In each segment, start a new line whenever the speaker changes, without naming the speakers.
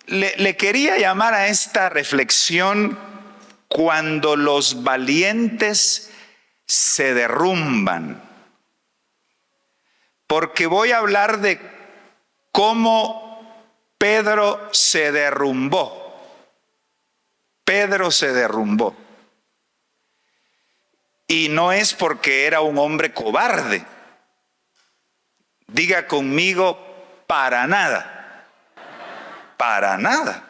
Le quería llamar a esta reflexión cuando los valientes se derrumban, porque voy a hablar de cómo Pedro se derrumbó. Pedro se derrumbó. Y no es porque era un hombre cobarde. Diga conmigo, para nada. Para nada.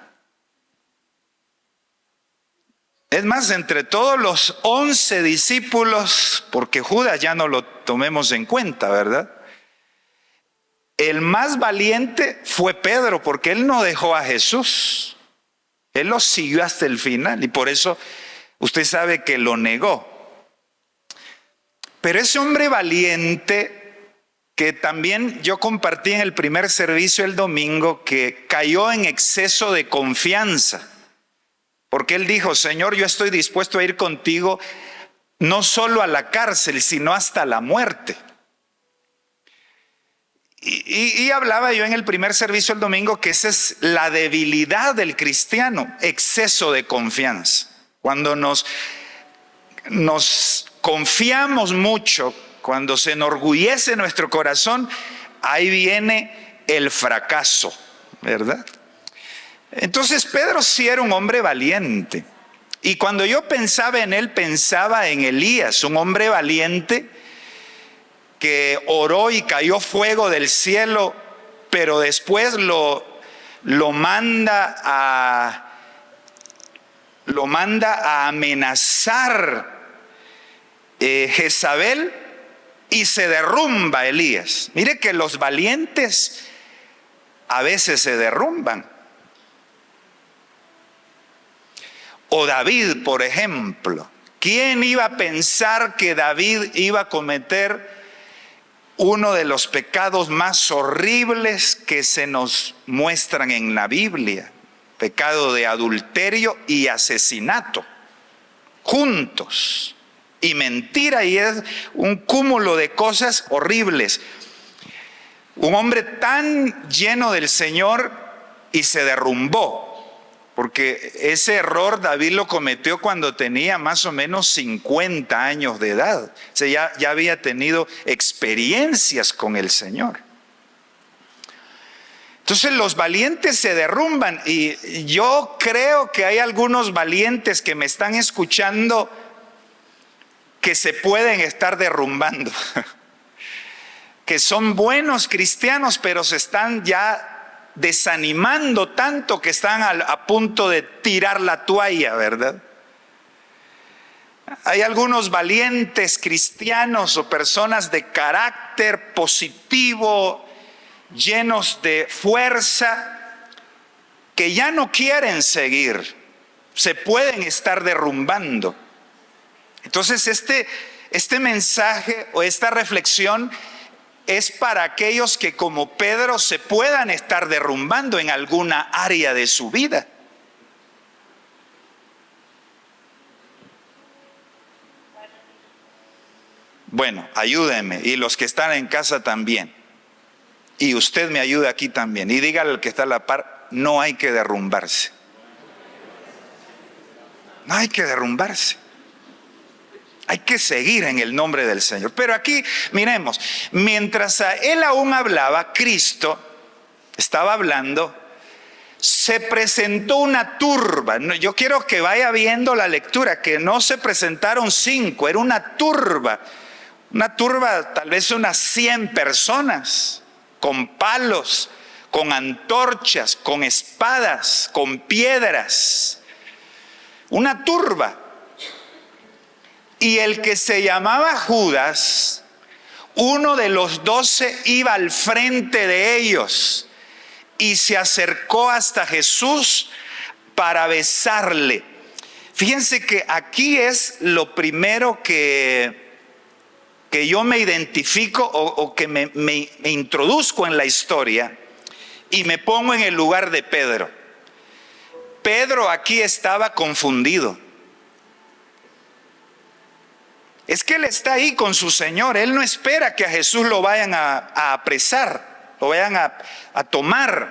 Es más, entre todos los 11 discípulos, porque Judas ya no lo tomemos en cuenta, ¿verdad? El más valiente fue Pedro, porque él no dejó a Jesús. Él lo siguió hasta el final y por eso usted sabe que lo negó. Pero ese hombre valiente, que también yo compartí en el primer servicio el domingo, que cayó en exceso de confianza, porque él dijo: Señor, yo estoy dispuesto a ir contigo no solo a la cárcel, sino hasta la muerte. Y hablaba yo en el primer servicio el domingo que esa es la debilidad del cristiano, exceso de confianza. Cuando nos confiamos mucho, cuando se enorgullece nuestro corazón, ahí viene el fracaso, ¿verdad? Entonces Pedro sí era un hombre valiente. Y cuando yo pensaba en él, pensaba en Elías, un hombre valiente que oró y cayó fuego del cielo, pero después lo manda a amenazar Jezabel y se derrumba Elías. Mire que los valientes a veces se derrumban. O David, por ejemplo. ¿Quién iba a pensar que David iba a cometer uno de los pecados más horribles que se nos muestran en la Biblia? Pecado de adulterio y asesinato, juntos. Y mentira, y es un cúmulo de cosas horribles. Un hombre tan lleno del Señor y se derrumbó. Porque ese error David lo cometió cuando tenía más o menos 50 años de edad. O sea, ya había tenido experiencias con el Señor. Entonces los valientes se derrumban. Y yo creo que hay algunos valientes que me están escuchando que se pueden estar derrumbando. Que son buenos cristianos, pero se están ya desanimando tanto que están a punto de tirar la toalla, ¿verdad? Hay algunos valientes cristianos o personas de carácter positivo, llenos de fuerza, que ya no quieren seguir, se pueden estar derrumbando. Entonces este mensaje o esta reflexión es para aquellos que como Pedro se puedan estar derrumbando en alguna área de su vida. Bueno, ayúdenme, y los que están en casa también. Y usted me ayuda aquí también. Y dígale al que está a la par, no hay que derrumbarse. No hay que derrumbarse. Hay que seguir en el nombre del Señor. Pero aquí, miremos, mientras él aún hablaba, Cristo estaba hablando, se presentó una turba. Yo quiero que vaya viendo la lectura, que no se presentaron 5, era una turba, tal vez unas 100 personas, con palos, con antorchas, con espadas, con piedras. Una turba. Y el que se llamaba Judas, uno de los 12, iba al frente de ellos y se acercó hasta Jesús para besarle. Fíjense que aquí es lo primero que yo me identifico o que me introduzco en la historia y me pongo en el lugar de Pedro. Pedro aquí estaba confundido. Es que él está ahí con su Señor. Él no espera que a Jesús lo vayan a apresar, lo vayan a tomar.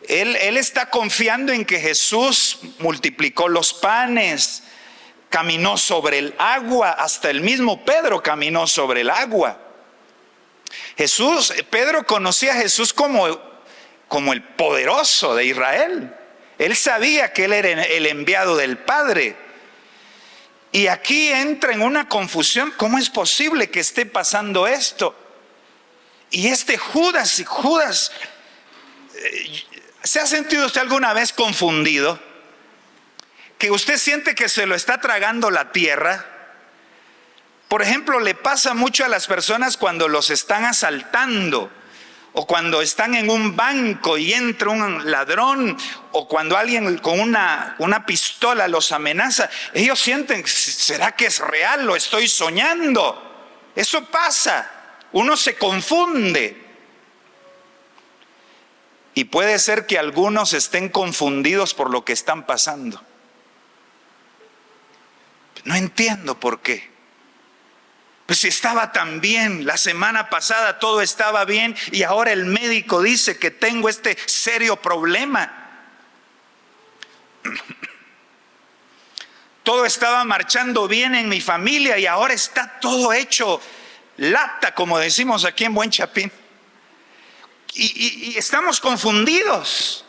Él está confiando en que Jesús multiplicó los panes, caminó sobre el agua, hasta el mismo Pedro caminó sobre el agua. Pedro conocía a Jesús como el poderoso de Israel. Él sabía que él era el enviado del Padre. Y aquí entra en una confusión. ¿Cómo es posible que esté pasando esto? Y Judas, ¿se ha sentido usted alguna vez confundido? Que usted siente que se lo está tragando la tierra. Por ejemplo, le pasa mucho a las personas cuando los están asaltando, o cuando están en un banco y entra un ladrón, o cuando alguien con una pistola los amenaza. Ellos sienten, ¿será que es real? ¿Lo estoy soñando? Eso pasa, uno se confunde. Y puede ser que algunos estén confundidos por lo que están pasando. No entiendo por qué. Pues si estaba tan bien, la semana pasada todo estaba bien y ahora el médico dice que tengo este serio problema. Todo estaba marchando bien en mi familia y ahora está todo hecho lata, como decimos aquí en Buen Chapín. Y estamos confundidos.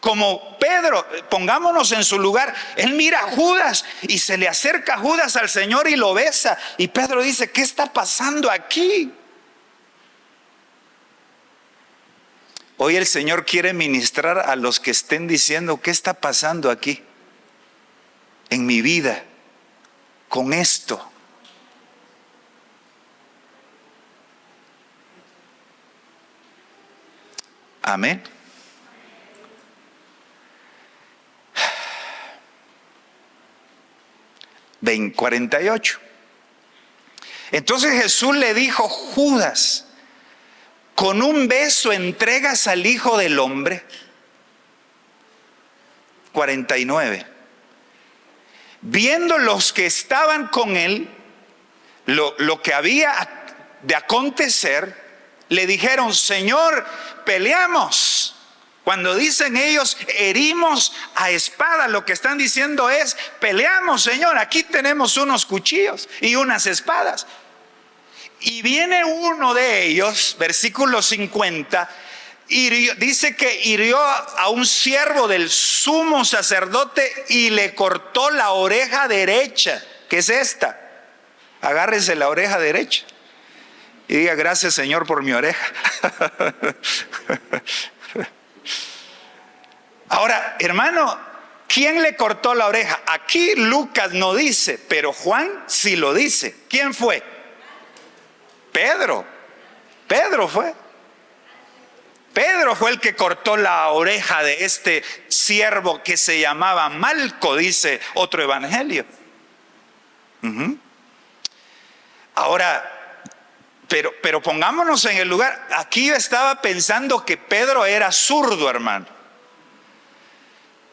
Como Pedro, pongámonos en su lugar. Él mira a Judas y se le acerca a Judas al Señor y lo besa. Y Pedro dice, ¿qué está pasando aquí? Hoy el Señor quiere ministrar a los que estén diciendo, ¿qué está pasando aquí en mi vida con esto? Amén. 48. Entonces Jesús le dijo, Judas, ¿con un beso entregas al Hijo del Hombre? 49. Viendo los que estaban con él lo que había de acontecer, le dijeron, Señor, peleamos. Cuando dicen ellos, herimos a espada, lo que están diciendo es, peleamos, Señor, aquí tenemos unos cuchillos y unas espadas. Y viene uno de ellos, versículo 50, dice que hirió a un siervo del sumo sacerdote y le cortó la oreja derecha, que es esta. Agárrese la oreja derecha y diga, gracias, Señor, por mi oreja. Ahora, hermano, ¿quién le cortó la oreja? Aquí Lucas no dice, pero Juan sí lo dice. ¿Quién fue? Pedro. Pedro fue el que cortó la oreja de este siervo que se llamaba Malco, dice otro evangelio. Ahora, pero pongámonos en el lugar. Aquí yo estaba pensando que Pedro era zurdo, hermano.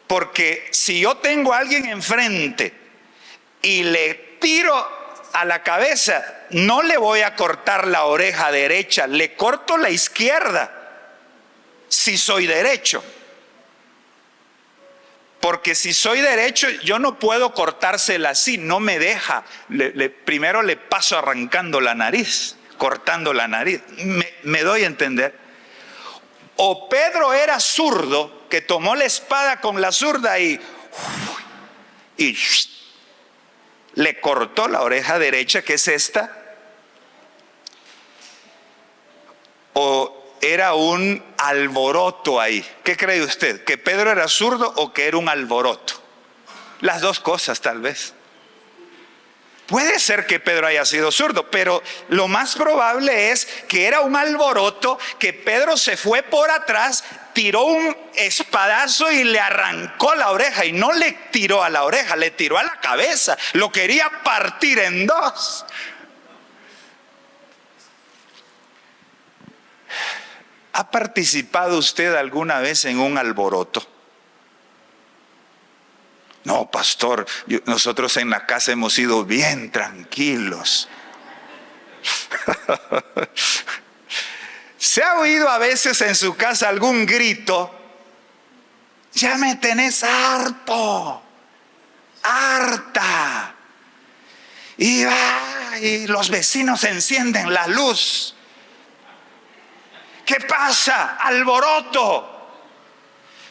Porque si yo tengo a alguien enfrente y le tiro a la cabeza, no le voy a cortar la oreja derecha, le corto la izquierda, si soy derecho. Porque si soy derecho, yo no puedo cortársela así, no me deja. Primero le paso arrancando la nariz, cortando la nariz. ¿Me doy a entender? O Pedro era zurdo, que tomó la espada con la zurda y le cortó la oreja derecha, que es esta. O era un alboroto ahí. ¿Qué cree usted? ¿Que Pedro era zurdo o que era un alboroto? Las dos cosas, tal vez. Puede ser que Pedro haya sido zurdo, pero lo más probable es que era un alboroto, que Pedro se fue por atrás, tiró un espadazo y le arrancó la oreja. Y no le tiró a la oreja, le tiró a la cabeza. Lo quería partir en dos. ¿Ha participado usted alguna vez en un alboroto? No, pastor, nosotros en la casa hemos sido bien tranquilos. ¿Se ha oído a veces en su casa algún grito ya me tenés harto, harta. Y los vecinos encienden la luz. ¿Qué pasa? Alboroto.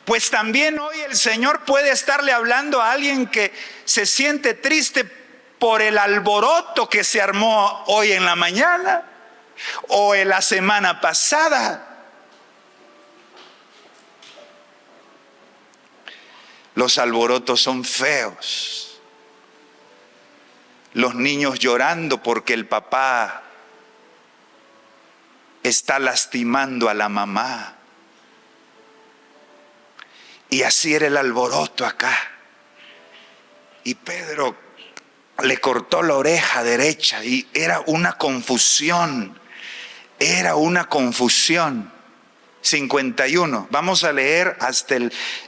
Pues también hoy el Señor puede estarle hablando a alguien que se siente triste por el alboroto que se armó hoy en la mañana o en la semana pasada. Los alborotos son feos. Los niños llorando porque el papá está lastimando a la mamá. Y así era el alboroto acá. Y Pedro le cortó la oreja derecha y era una confusión. Era una confusión. 51. Vamos a leer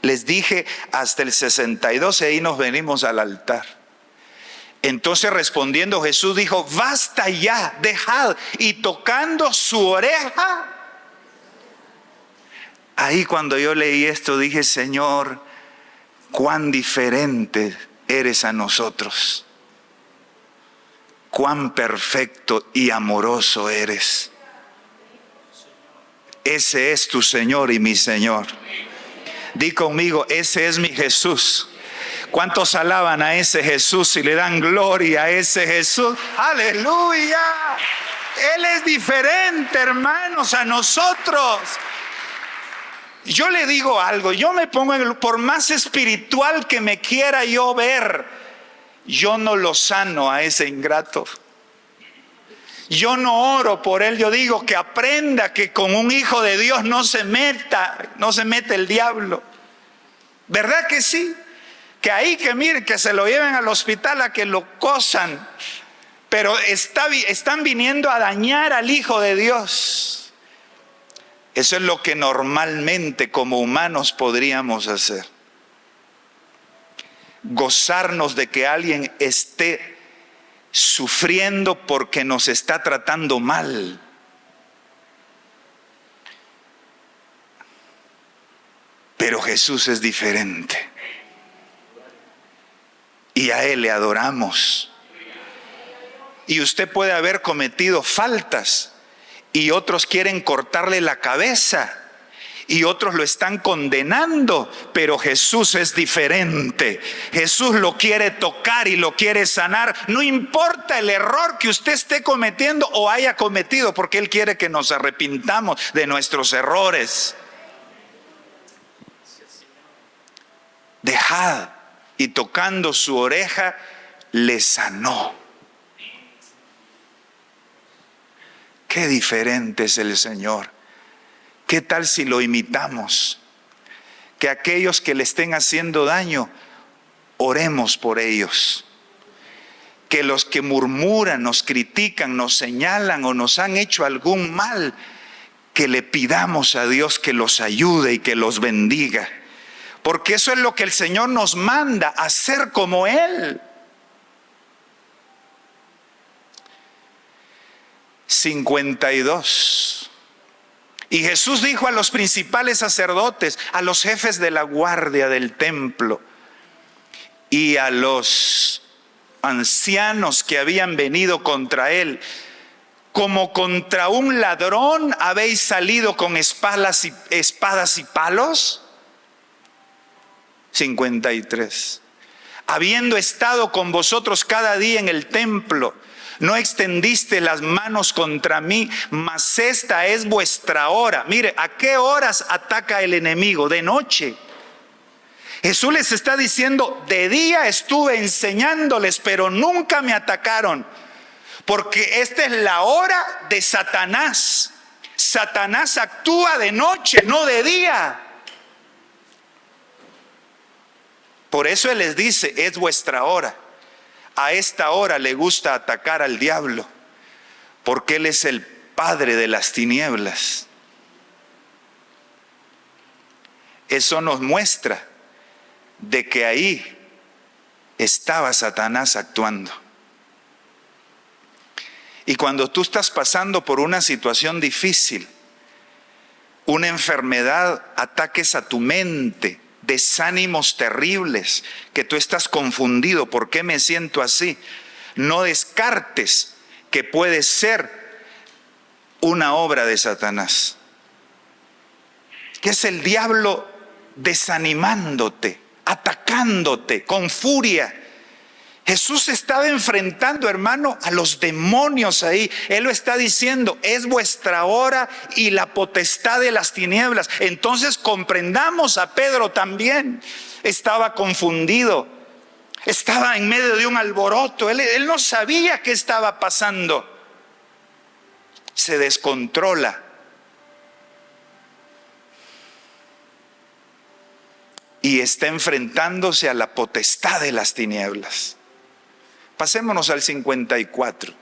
les dije, hasta el 62 y ahí nos venimos al altar. Entonces respondiendo Jesús dijo: basta ya, dejad. Y tocando su oreja. Ahí cuando yo leí esto dije: Señor, cuán diferente eres a nosotros. Cuán perfecto y amoroso eres. Ese es tu Señor y mi Señor. Di conmigo: ese es mi Jesús. ¿Cuántos alaban a ese Jesús y le dan gloria a ese Jesús? ¡Aleluya! Él es diferente, hermanos, a nosotros. Yo le digo algo, yo me pongo, por más espiritual que me quiera yo ver, yo no lo sano a ese ingrato. Yo no oro por él, yo digo que aprenda que con un hijo de Dios no se mete el diablo. ¿Verdad que sí? Que ahí que miren, que se lo lleven al hospital a que lo cosan, pero están viniendo a dañar al hijo de Dios. Eso es lo que normalmente como humanos podríamos hacer. Gozarnos de que alguien esté sufriendo porque nos está tratando mal. Pero Jesús es diferente. Y a Él le adoramos. Y usted puede haber cometido faltas y otros quieren cortarle la cabeza y otros lo están condenando, pero Jesús es diferente. Jesús lo quiere tocar y lo quiere sanar. No importa el error que usted esté cometiendo o haya cometido, porque Él quiere que nos arrepintamos de nuestros errores. Dejad. Y tocando su oreja, le sanó. Qué diferente es el Señor. ¿Qué tal si lo imitamos? Que aquellos que le estén haciendo daño, oremos por ellos. Que los que murmuran, nos critican, nos señalan o nos han hecho algún mal, que le pidamos a Dios que los ayude y que los bendiga. Porque eso es lo que el Señor nos manda, hacer como Él. 52. Y Jesús dijo a los principales sacerdotes, a los jefes de la guardia del templo y a los ancianos que habían venido contra Él: como contra un ladrón habéis salido con espadas y palos. 53. Habiendo estado con vosotros cada día en el templo, no extendiste las manos contra mí, mas esta es vuestra hora. Mire, ¿a qué horas ataca el enemigo? De noche. Jesús les está diciendo: de día estuve enseñándoles, pero nunca me atacaron, porque esta es la hora de Satanás. Satanás actúa de noche, no de día. Por eso Él les dice: es vuestra hora. A esta hora le gusta atacar al diablo, porque Él es el padre de las tinieblas. Eso nos muestra de que ahí estaba Satanás actuando. Y cuando tú estás pasando por una situación difícil, una enfermedad, ataques a tu mente, desánimos terribles, que tú estás confundido, ¿por qué me siento así? No descartes que puede ser una obra de Satanás, que es el diablo desanimándote, atacándote con furia. Jesús estaba enfrentando, hermano, a los demonios ahí. Él lo está diciendo, es vuestra hora y la potestad de las tinieblas. Entonces comprendamos a Pedro también. Estaba confundido, estaba en medio de un alboroto. Él no sabía qué estaba pasando. Se descontrola. Y está enfrentándose a la potestad de las tinieblas. Pasémonos al 54.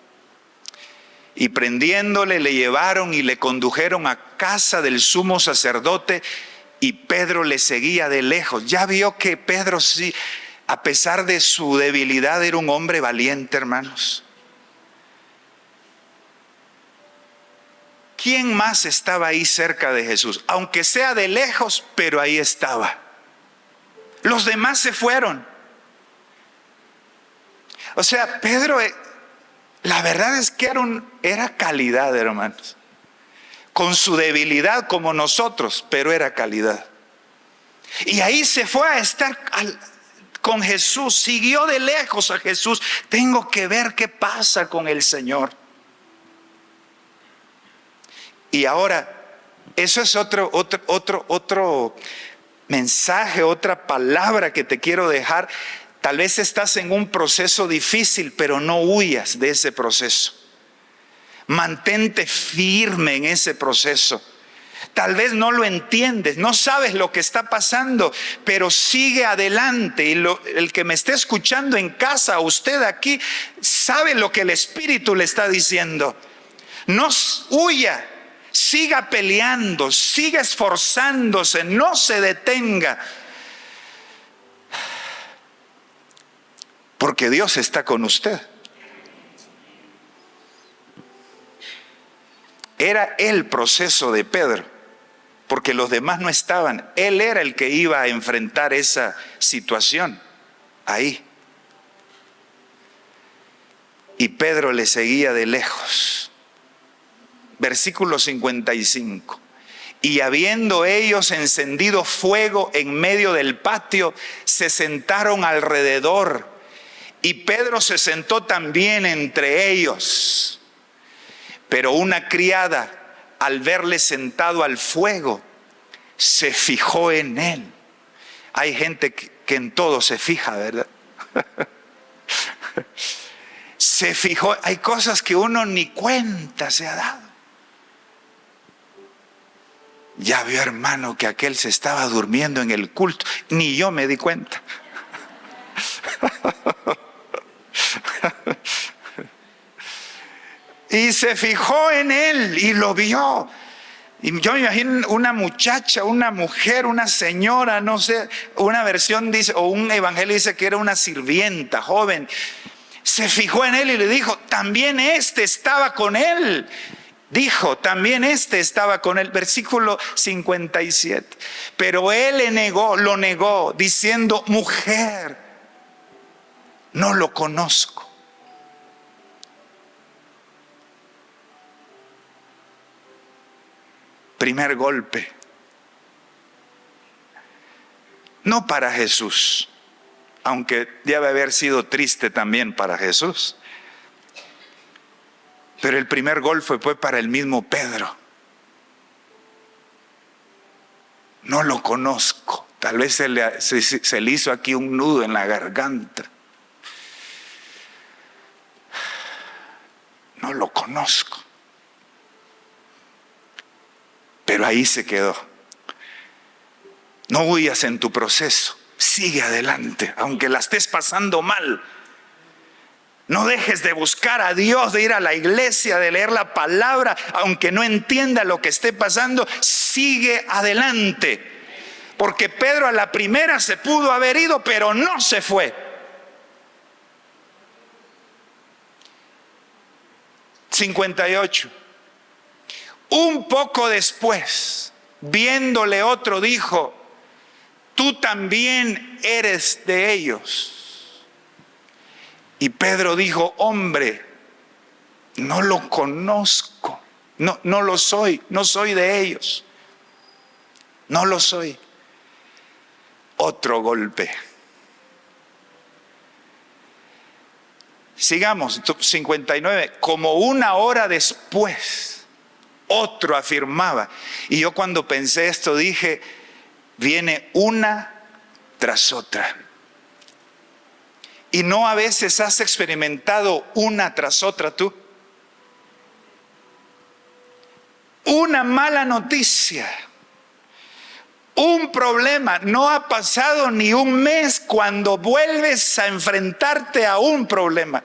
Y prendiéndole, le llevaron y le condujeron a casa del sumo sacerdote, y Pedro le seguía de lejos. Ya vio que Pedro, sí, a pesar de su debilidad, era un hombre valiente, hermanos. ¿Quién más estaba ahí cerca de Jesús? Aunque sea de lejos, pero ahí estaba. Los demás se fueron. O sea, Pedro, la verdad es que era calidad, hermanos. Con su debilidad como nosotros, pero era calidad. Y ahí se fue a estar con Jesús, siguió de lejos a Jesús. Tengo que ver qué pasa con el Señor. Y ahora, eso es otro mensaje, otra palabra que te quiero dejar. Tal vez estás en un proceso difícil, pero no huyas de ese proceso. Mantente firme en ese proceso. Tal vez no lo entiendes, no sabes lo que está pasando, pero sigue adelante. Y el que me esté escuchando en casa, usted aquí, sabe lo que el Espíritu le está diciendo. No huya, siga peleando, siga esforzándose, no se detenga. Porque Dios está con usted. Era el proceso de Pedro, porque los demás no estaban. Él era el que iba a enfrentar esa situación ahí. Y Pedro le seguía de lejos. Versículo 55. Y habiendo ellos encendido fuego en medio del patio, se sentaron alrededor. Y Pedro se sentó también entre ellos. Pero una criada, al verle sentado al fuego, se fijó en él. Hay gente que en todo se fija, ¿verdad? Se fijó. Hay cosas que uno ni cuenta se ha dado. Ya vio, hermano, que aquel se estaba durmiendo en el culto. Ni yo me di cuenta. Y se fijó en él y lo vio. Y yo me imagino una muchacha, una mujer, una señora, no sé, una versión dice, o un evangelio dice que era una sirvienta joven. Se fijó en él y le dijo, también este estaba con él. Dijo, también este estaba con él. Versículo 57. Pero él lo negó, diciendo, mujer, no lo conozco. Primer golpe. No para Jesús, aunque debe haber sido triste también para Jesús. Pero el primer golpe fue para el mismo Pedro. No lo conozco. Tal vez se le hizo aquí un nudo en la garganta. No lo conozco. Pero ahí se quedó. No huyas en tu proceso. Sigue adelante, aunque la estés pasando mal. No dejes de buscar a Dios, de ir a la iglesia, de leer la palabra, aunque no entienda lo que esté pasando. Sigue adelante. Porque Pedro a la primera se pudo haber ido, pero no se fue. 58. Un poco después, viéndole otro, dijo, tú también eres de ellos. Y Pedro dijo: hombre, no lo conozco, no lo soy, no soy de ellos, no lo soy. Otro golpe. Sigamos, 59. Como una hora después, otro afirmaba. Y yo cuando pensé esto dije: viene una tras otra. ¿Y no a veces has experimentado una tras otra tú? Una mala noticia, un problema. No ha pasado ni un mes cuando vuelves a enfrentarte a un problema.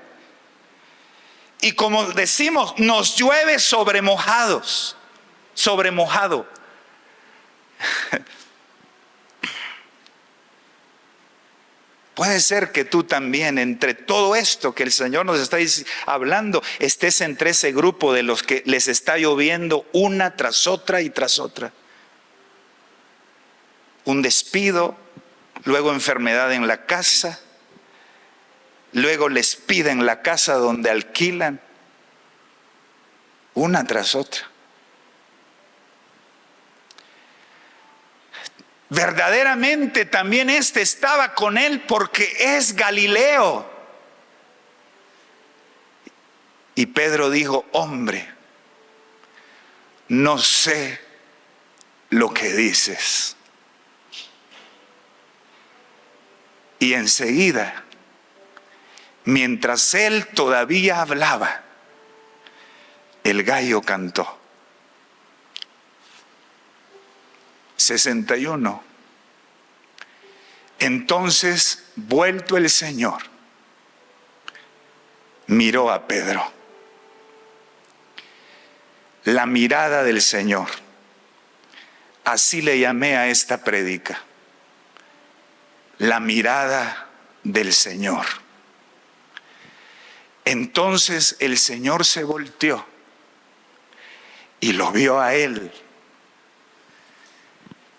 Y como decimos, nos llueve sobre mojados, sobre mojado. Puede ser que tú también, entre todo esto que el Señor nos está hablando, estés entre ese grupo de los que les está lloviendo una tras otra y tras otra. Un despido, luego enfermedad en la casa, luego les piden la casa donde alquilan, una tras otra. Verdaderamente también estaba con él porque es Galileo. Y Pedro dijo: hombre, no sé lo que dices. Y enseguida, mientras él todavía hablaba, el gallo cantó. 61. Entonces, vuelto el Señor, miró a Pedro. La mirada del Señor. Así le llamé a esta prédica. La mirada del Señor. Entonces el Señor se volteó y lo vio a él.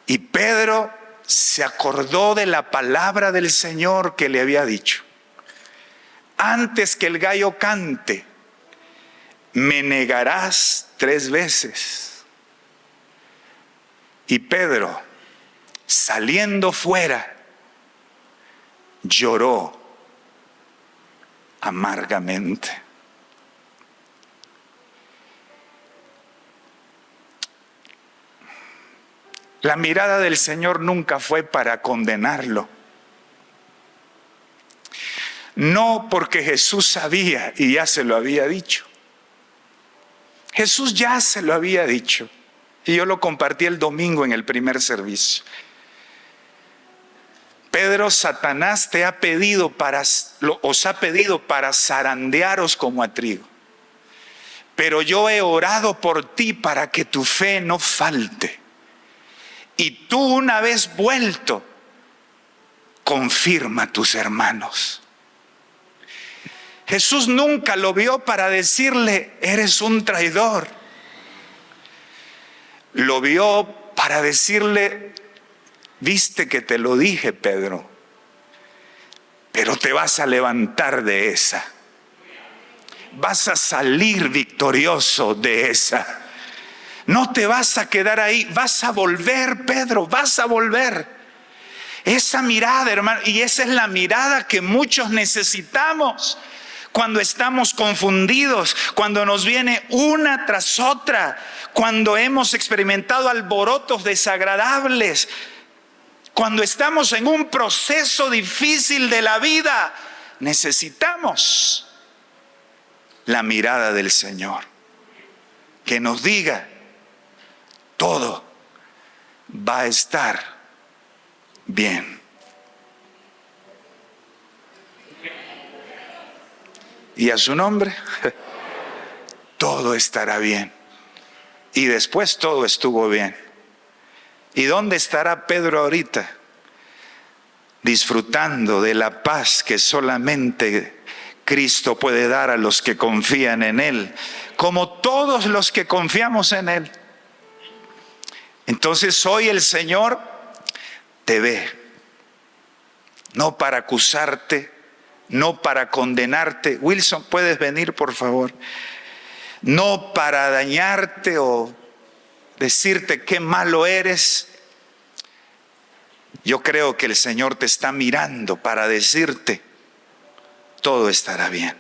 Y Pedro se acordó de la palabra del Señor que le había dicho: antes que el gallo cante, me negarás 3 veces. Y Pedro, saliendo fuera, lloró amargamente. La mirada del Señor nunca fue para condenarlo. No, porque Jesús sabía y ya se lo había dicho. Jesús ya se lo había dicho. Y yo lo compartí el domingo en el primer servicio. Pedro, Satanás os ha pedido para zarandearos como a trigo. Pero yo he orado por ti para que tu fe no falte. Y tú, una vez vuelto, confirma a tus hermanos. Jesús nunca lo vio para decirle: eres un traidor. Lo vio para decirle: viste que te lo dije, Pedro, pero te vas a levantar de esa. Vas a salir victorioso de esa. No te vas a quedar ahí, vas a volver, Pedro, vas a volver. Esa mirada, hermano, y esa es la mirada que muchos necesitamos cuando estamos confundidos, cuando nos viene una tras otra, cuando hemos experimentado alborotos desagradables, cuando estamos en un proceso difícil de la vida. Necesitamos la mirada del Señor, que nos diga: todo va a estar bien. Y a su nombre, todo estará bien. Y después todo estuvo bien. ¿Y dónde estará Pedro ahorita? Disfrutando de la paz que solamente Cristo puede dar a los que confían en Él, como todos los que confiamos en Él. Entonces hoy el Señor te ve no para acusarte, no para condenarte. Wilson, ¿puedes venir, por favor? No para dañarte o decirte qué malo eres. Yo creo que el Señor te está mirando para decirte, todo estará bien.